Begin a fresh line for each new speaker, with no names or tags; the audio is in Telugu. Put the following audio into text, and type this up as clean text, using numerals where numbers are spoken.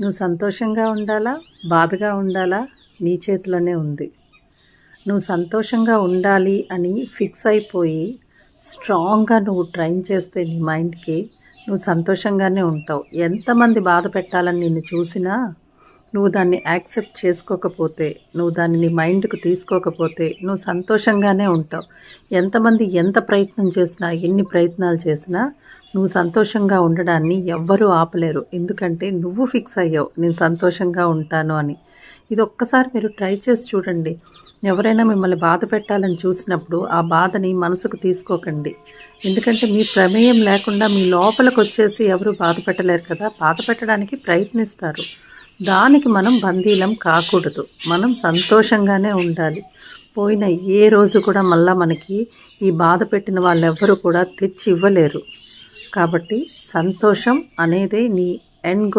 నువ్వు సంతోషంగా ఉండాలా, బాధగా ఉండాలా నీ చేతిలోనే ఉంది. నువ్వు సంతోషంగా ఉండాలి అని ఫిక్స్ అయిపోయి స్ట్రాంగ్గా నువ్వు ట్రైన్ చేస్తే నీ మైండ్కి నువ్వు సంతోషంగానే ఉంటావు. ఎంతమంది బాధ పెట్టాలని నిన్ను చూసినా నువ్వు దాన్ని యాక్సెప్ట్ చేసుకోకపోతే, నువ్వు దాన్ని నీ మైండ్కు తీసుకోకపోతే నువ్వు సంతోషంగానే ఉంటావు. ఎంతమంది ఎంత ప్రయత్నం చేసినా, ఎన్ని ప్రయత్నాలు చేసినా నువ్వు సంతోషంగా ఉండడాన్ని ఎవ్వరూ ఆపలేరు. ఎందుకంటే నువ్వు ఫిక్స్ అయ్యావు నేను సంతోషంగా ఉంటాను అని. ఇది ఒక్కసారి మీరు ట్రై చేసి చూడండి. ఎవరైనా మిమ్మల్ని బాధ పెట్టాలని చూసినప్పుడు ఆ బాధని మనసుకు తీసుకోకండి. ఎందుకంటే మీ ప్రమేయం లేకుండా మీ లోపలికి వచ్చేసి ఎవరు బాధ పెట్టలేరు కదా. బాధ పెట్టడానికి ప్రయత్నిస్తారు. దానికి మనం బందీలం కాకూడదు. మనం సంతోషంగానే ఉండాలి. పోయిన ఏ రోజు కూడా మళ్ళీ మనకి ఈ బాధ పెట్టిన వాళ్ళెవ్వరూ కూడా తెచ్చి ఇవ్వలేరు. కాబట్టి సంతోషం అనేదే నీ ఎండ్ గోల్.